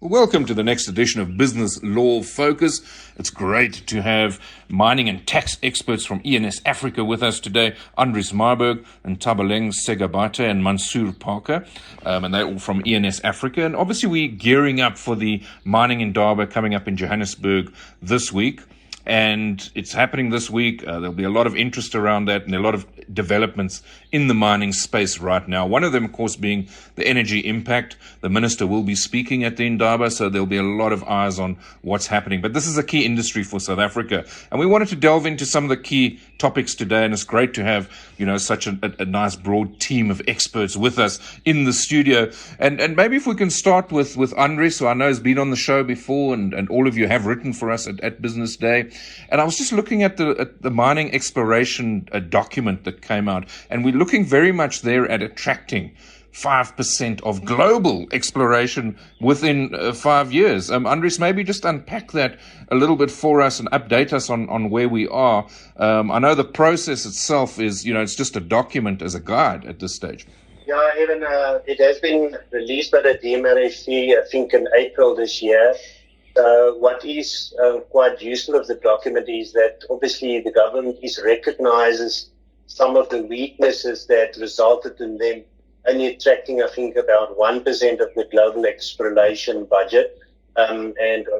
Welcome to the next edition of Business Law Focus. It's great to have mining and tax experts from ENSafrica with us today. Andries Myburgh, Ntebaleng, Sekabate, and Mansoor Parker. And they're all from ENSafrica. And obviously we're gearing up for the Mining Indaba coming up in Johannesburg this week. And it's happening this week. There'll be a lot of interest around that and a lot of developments in the mining space right now. One of them, of course, being the energy impact. The minister will be speaking at the Indaba, so there'll be a lot of eyes on what's happening. But this is a key industry for South Africa. And we wanted to delve into some of the key topics today. And it's great to have, such a nice broad team of experts with us in the studio. And maybe if we can start with Andries, who I know has been on the show before, and all of you have written for us at Business Day. And I was just looking at the mining exploration document that came out, and we're looking very much there at attracting 5% of global exploration within 5 years. Andries, maybe just unpack that a little bit for us and update us on where we are. I know the process itself is, it's just a document as a guide at this stage. Yeah, Evan, it has been released by the DMRC, I think, in April this year. What is quite useful of the document is that obviously the government recognizes some of the weaknesses that resulted in them only attracting, I think, about 1% of the global exploration budget. And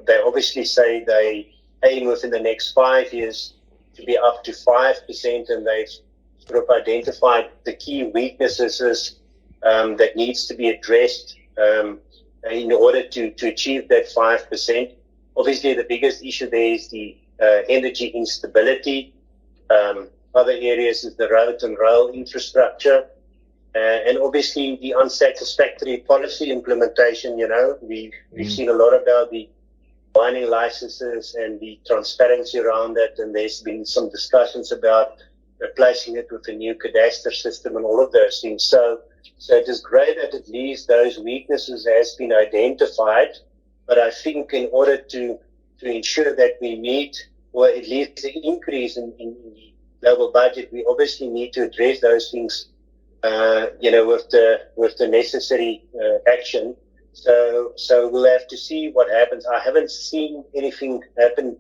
they obviously say they aim within the next 5 years to be up to 5%, and they've sort of identified the key weaknesses that needs to be addressed in order to achieve that 5%. Obviously, the biggest issue there is the energy instability. Other areas is the road and rail infrastructure. And obviously, the unsatisfactory policy implementation. We've seen a lot about the mining licenses and the transparency around that, and there's been some discussions about replacing it with a new cadastre system and all of those things. So it is great that at least those weaknesses has been identified. But I think in order to ensure that we meet, or at least the increase in the global budget, we obviously need to address those things, with the necessary action. So we'll have to see what happens. I haven't seen anything happen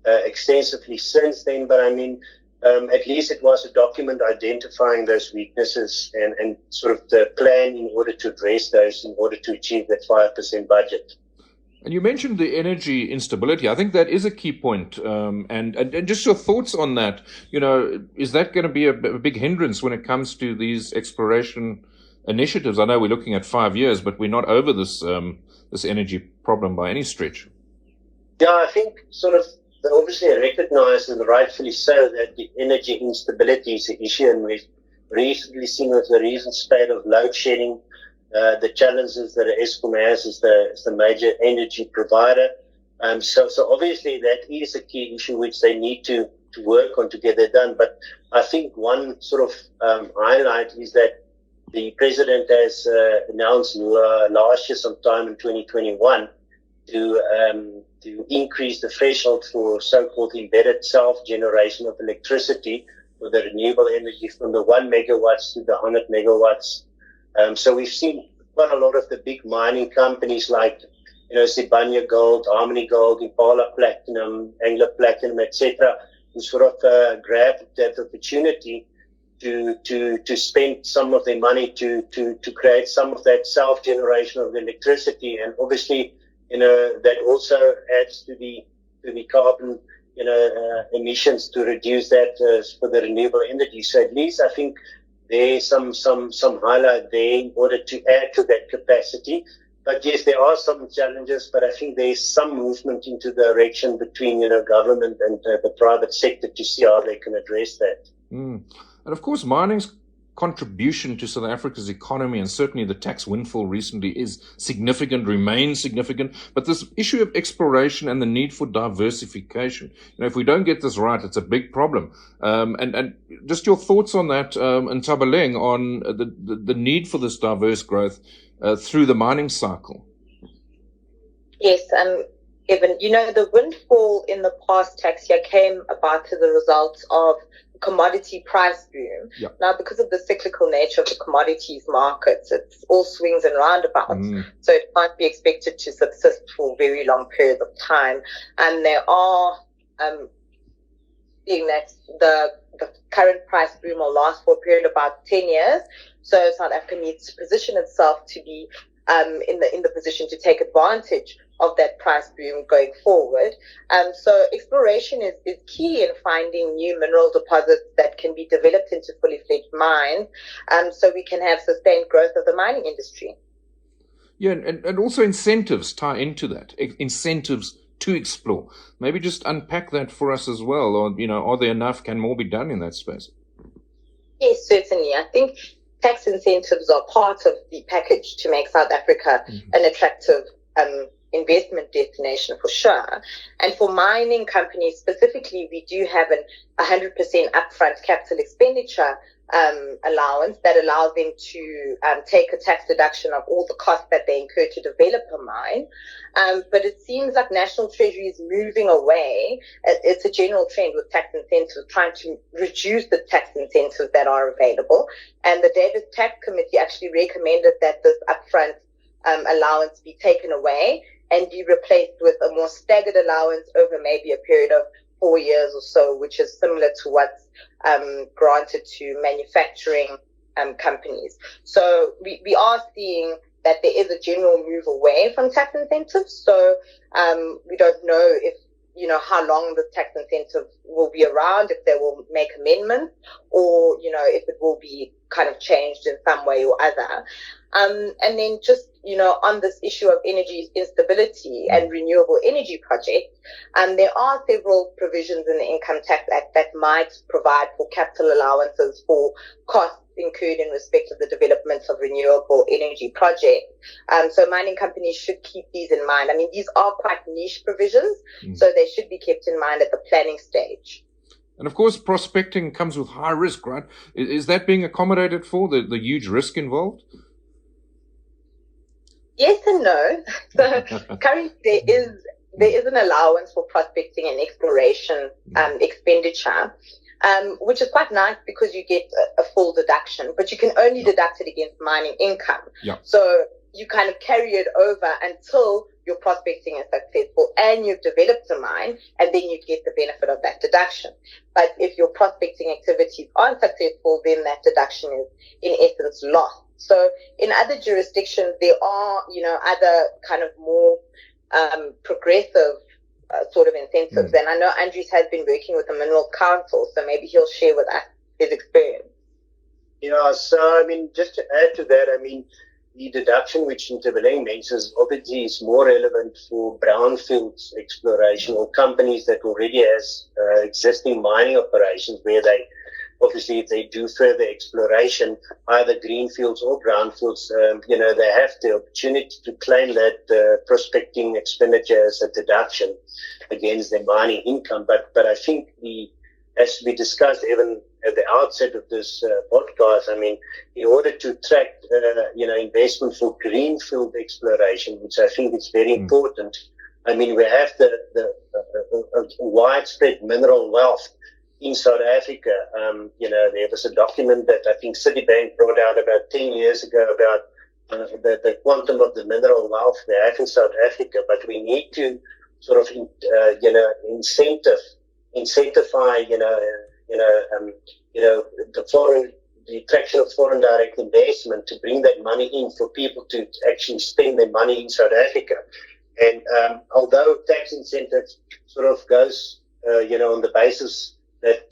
extensively since then, but I mean, at least it was a document identifying those weaknesses and sort of the plan in order to address those in order to achieve that 5% budget. And you mentioned the energy instability. I think that is a key point. And just your thoughts on that. Is that going to be a big hindrance when it comes to these exploration initiatives? I know we're looking at 5 years, but we're not over this energy problem by any stretch. Yeah, I think sort of they obviously recognize, and rightfully so, that the energy instability is an issue, and we've recently seen with the recent spate of load shedding, the challenges that Eskom has as the major energy provider. So obviously that is a key issue which they need to work on to get that done. But I think one sort of highlight is that the president has announced last year, sometime in 2021, to increase the threshold for so-called embedded self-generation of electricity for the renewable energy from the 1 megawatts to the 100 megawatts. So we've seen quite a lot of the big mining companies like, Sibanye Gold, Harmony Gold, Impala Platinum, Anglo Platinum, etc., who sort of grabbed that opportunity to spend some of their money to create some of that self-generation of electricity. And obviously, that also adds to the carbon, emissions to reduce that for the renewable energy. So at least I think there's some highlight there in order to add to that capacity. But yes, there are some challenges, but I think there's some movement into the direction between, government and the private sector to see how they can address that. And of course, mining's contribution to South Africa's economy, and certainly the tax windfall recently, is significant, remains significant. But this issue of exploration and the need for diversification, if we don't get this right, it's a big problem. And just your thoughts on that, Ntebaleng, on the need for this diverse growth through the mining cycle. Yes, Evan, the windfall in the past tax year came about as a result of commodity price boom. Yep. Now, because of the cyclical nature of the commodities markets, it's all swings and roundabouts. So it can't be expected to subsist for very long periods of time. And there are, being that the current price boom will last for a period of about 10 years. So South Africa needs to position itself to be in the position to take advantage of that price boom going forward. So exploration is key in finding new mineral deposits that can be developed into fully fledged mines, so we can have sustained growth of the mining industry. Yeah, and also incentives tie into that. Incentives to explore. Maybe just unpack that for us as well. Or, are there enough? Can more be done in that space? Yes, certainly. I think tax incentives are part of the package to make South Africa an attractive investment destination for sure. And for mining companies specifically, we do have an 100% upfront capital expenditure allowance that allows them to take a tax deduction of all the costs that they incur to develop a mine. But it seems like National Treasury is moving away. It's a general trend with tax incentives, trying to reduce the tax incentives that are available. And the Davis Tax Committee actually recommended that this upfront allowance be taken away and be replaced with a more staggered allowance over maybe a period of 4 years or so, which is similar to what's granted to manufacturing companies. So we are seeing that there is a general move away from tax incentives. So we don't know if, how long the tax incentive will be around, if they will make amendments, or, if it will be kind of changed in some way or other. And then just, on this issue of energy instability and renewable energy projects, there are several provisions in the Income Tax Act that might provide for capital allowances for costs incurred in respect of the development of renewable energy projects. So mining companies should keep these in mind. I mean, these are quite niche provisions, so they should be kept in mind at the planning stage. And of course, prospecting comes with high risk, right? Is that being accommodated for, the huge risk involved? Yes and no. So currently there is an allowance for prospecting and exploration expenditure, which is quite nice because you get a full deduction, but you can only deduct it against mining income. So you kind of carry it over until your prospecting is successful and you've developed a mine, and then you get the benefit of that deduction. But if your prospecting activities aren't successful, then that deduction is in essence lost. So in other jurisdictions, there are, other kind of more progressive sort of incentives. And I know Andries has been working with the Minerals Council, so maybe he'll share with us his experience. Yeah, so, just to add to that, the deduction which Ntebaleng mentions obviously is more relevant for brownfields exploration or companies that already has existing mining operations where they, obviously, if they do further exploration, either greenfields or brownfields, they have the opportunity to claim that prospecting expenditure as a deduction against their mining income. But I think as we discussed even at the outset of this podcast, in order to attract, investment for greenfield exploration, which I think is very important, we have the widespread mineral wealth in South Africa. There was a document that I think Citibank brought out about 10 years ago about the quantum of the mineral wealth they have in South Africa, but we need to sort of, incentivize, the attraction of foreign direct investment to bring that money in for people to actually spend their money in South Africa. And although tax incentives sort of goes, on the basis that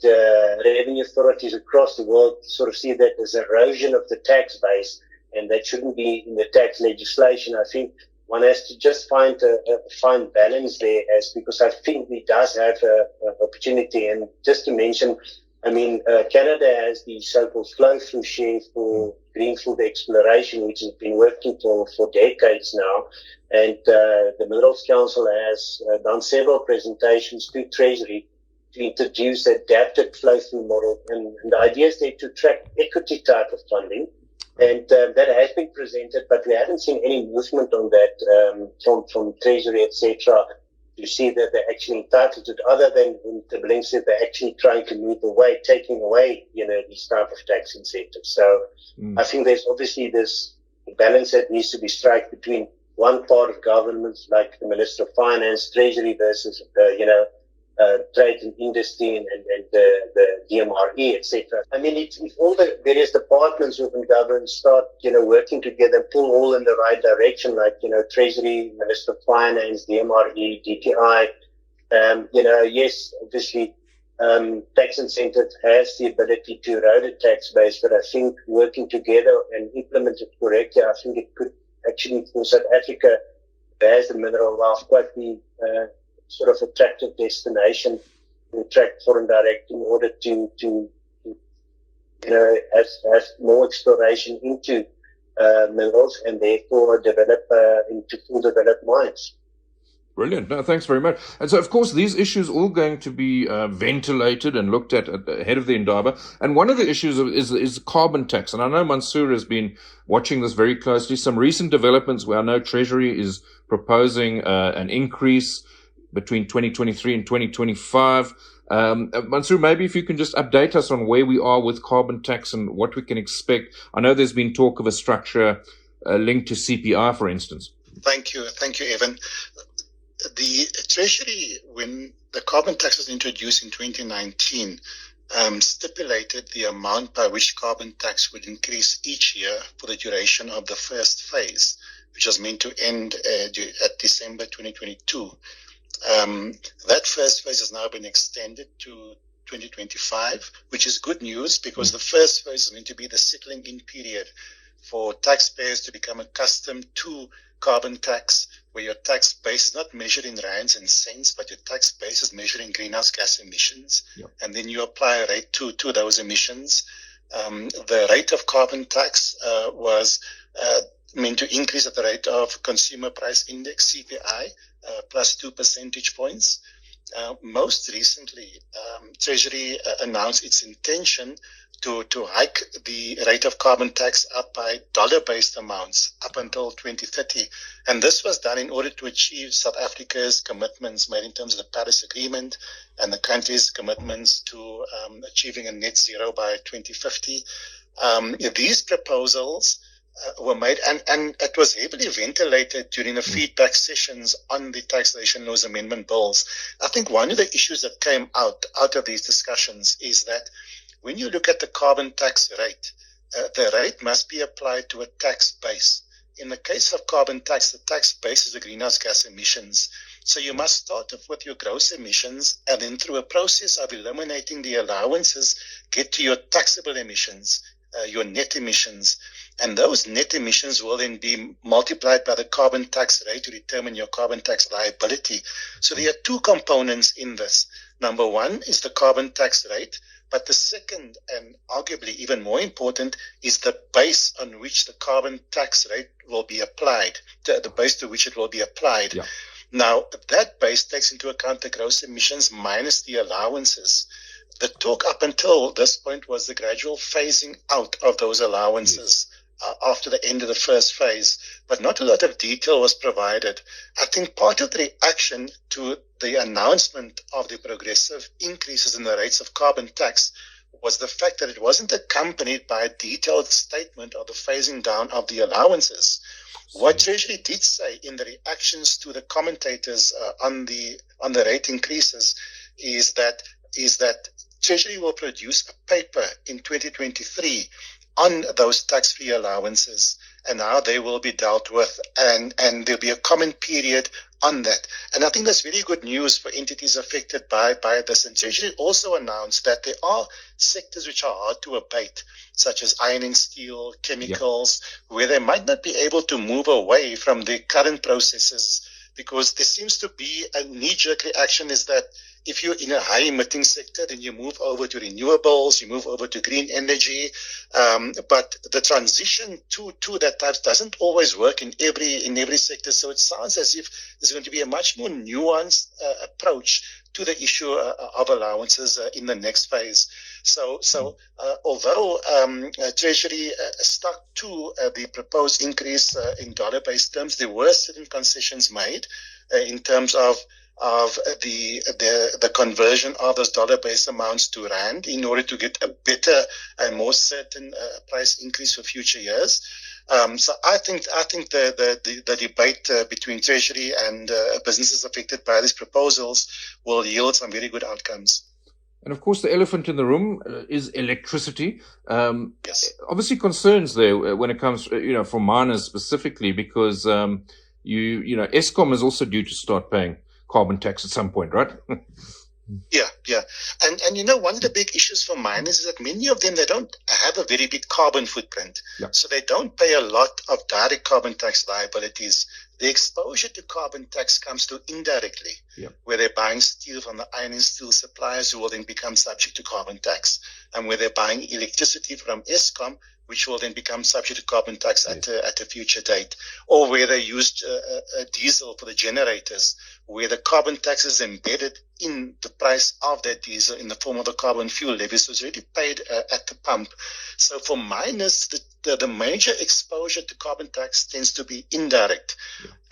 revenue authorities across the world sort of see that as erosion of the tax base, and that shouldn't be in the tax legislation. I think one has to just find a fine balance there, because I think it does have an opportunity. And just to mention, Canada has the so-called flow-through share for greenfield exploration, which has been working for decades now. And the Minerals Council has done several presentations to Treasury to introduce an adapted flow-through model. And the idea is there to attract equity type of funding. And that has been presented, but we haven't seen any movement on that from Treasury, etc., see that they're actually entitled to it, other than when Ntebaleng said they're actually trying to move away, taking away, these type of tax incentives. So I think there's obviously this balance that needs to be struck between one part of government, like the Minister of Finance, Treasury versus, trade and industry and the DMRE, etc. I mean, if all the various departments within government start, working together, pull all in the right direction, like, Treasury, Minister of Finance, DMRE, DTI, yes, obviously, tax incentive has the ability to erode a tax base, but I think working together and implement it correctly, I think it could actually, for South Africa, as the mineral wealth, quite be sort of attractive destination to attract foreign direct in order to have more exploration into minerals and therefore develop into full developed mines. Brilliant. No, thanks very much. And so, of course, these issues all going to be ventilated and looked at ahead of the Indaba. And one of the issues is carbon tax. And I know Mansoor has been watching this very closely. Some recent developments where I know Treasury is proposing an increase between 2023 and 2025. Mansoor, maybe if you can just update us on where we are with carbon tax and what we can expect. I know there's been talk of a structure linked to CPI, for instance. Thank you, Evan. The Treasury, when the carbon tax was introduced in 2019, stipulated the amount by which carbon tax would increase each year for the duration of the first phase, which was meant to end at December 2022. That first phase has now been extended to 2025, which is good news because the first phase is meant to be the settling in period for taxpayers to become accustomed to carbon tax, where your tax base is not measured in rands and cents, but your tax base is measured in greenhouse gas emissions. Yep. And then you apply a rate to those emissions. The rate of carbon tax was meant to increase at the rate of Consumer Price Index, CPI, plus 2 percentage points. Most recently, Treasury announced its intention to hike the rate of carbon tax up by dollar-based amounts up until 2030. And this was done in order to achieve South Africa's commitments made in terms of the Paris Agreement and the country's commitments to achieving a net zero by 2050. These proposals were made, and it was heavily ventilated during the feedback sessions on the taxation laws amendment bills. I think one of the issues that came out of these discussions is that when you look at the carbon tax rate, the rate must be applied to a tax base. In the case of carbon tax, the tax base is the greenhouse gas emissions. So you must start off with your gross emissions and then through a process of eliminating the allowances, get to your taxable emissions, your net emissions. And those net emissions will then be multiplied by the carbon tax rate to determine your carbon tax liability. So there are two components in this. Number one is the carbon tax rate, but the second, and arguably even more important, is the base on which the carbon tax rate will be applied, the base to which it will be applied. Yeah. Now, that base takes into account the gross emissions minus the allowances. The talk up until this point was the gradual phasing out of those allowances. Yes. After the end of the first phase, but not a lot of detail was provided. I think part of the reaction to the announcement of the progressive increases in the rates of carbon tax was the fact that it wasn't accompanied by a detailed statement of the phasing down of the allowances. What Treasury did say in the reactions to the commentators on the rate increases is that Treasury will produce a paper in 2023 on those tax-free allowances and how they will be dealt with, and there'll be a common period on that. And I think that's really good news for entities affected by this. And Treasury also announced that there are sectors which are hard to abate, such as iron and steel, chemicals, where they might not be able to move away from the current processes, because there seems to be a knee-jerk reaction is that if you're in a high-emitting sector, then you move over to renewables, you move over to green energy. But the transition to that type doesn't always work in every sector. So it sounds as if there's going to be a much more nuanced approach to the issue of allowances in the next phase. So although Treasury stuck to the proposed increase in dollar-based terms, there were certain concessions made in terms of of the conversion of those dollar-based amounts to rand in order to get a better and more certain price increase for future years. So I think the debate between Treasury and businesses affected by these proposals will yield some very good outcomes. And of course, the elephant in the room is electricity. Yes. Obviously, concerns there when it comes, for miners specifically, because Eskom is also due to start paying carbon tax at some point, right? Yeah. And one of the big issues for miners is that many of them, they don't have a very big carbon footprint. Yeah. So they don't pay a lot of direct carbon tax liabilities. The exposure to carbon tax comes through indirectly, where they're buying steel from the iron and steel suppliers who will then become subject to carbon tax, and where they're buying electricity from Eskom, which will then become subject to carbon tax at a future date, or where they used diesel for the generators, where the carbon tax is embedded in the price of that diesel in the form of the carbon fuel levy, so it's already paid at the pump. So for miners, the major exposure to carbon tax tends to be indirect.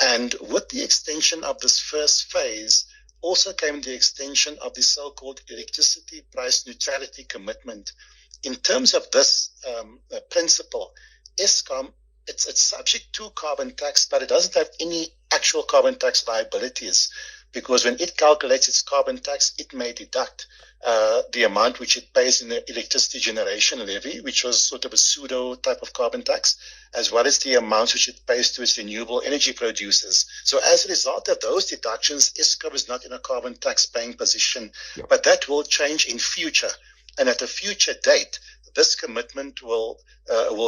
And with the extension of this first phase, also came the extension of the so-called electricity price neutrality commitment. In terms of this principle, Eskom, it's subject to carbon tax, but it doesn't have any actual carbon tax liabilities, because when it calculates its carbon tax, it may deduct the amount which it pays in the electricity generation levy, which was sort of a pseudo type of carbon tax, as well as the amounts which it pays to its renewable energy producers. So as a result of those deductions, Eskom is not in a carbon tax paying position, but that will change in future. And at a future date, this commitment will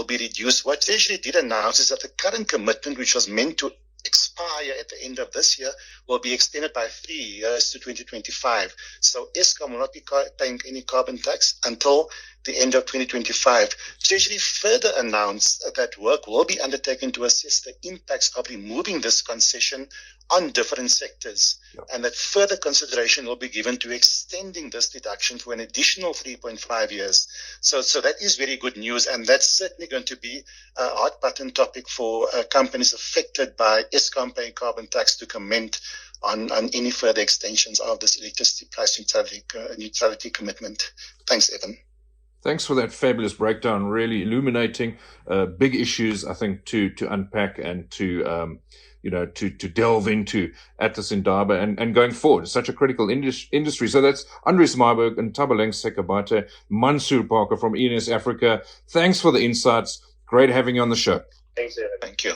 be reduced. What Treasury did announce is that the current commitment, which was meant to expire at the end of this year, will be extended by 3 years to 2025. So Eskom will not be paying any carbon tax until the end of 2025. Treasury further announced that work will be undertaken to assess the impacts of removing this concession on different sectors, and that further consideration will be given to extending this deduction for an additional 3.5 years. So that is very good news, and that's certainly going to be a hot button topic for companies affected by Eskom paying carbon tax to comment on any further extensions of this electricity price neutrality commitment. Thanks, Evan. Thanks for that fabulous breakdown, really illuminating big issues, I think, to unpack and to delve into at this Indaba and going forward. It's such a critical industry. So that's Andries Myburgh and Ntebaleng Sekabate, Mansoor Parker from ENSafrica. Thanks for the insights. Great having you on the show. Thanks, Evan. Thank you.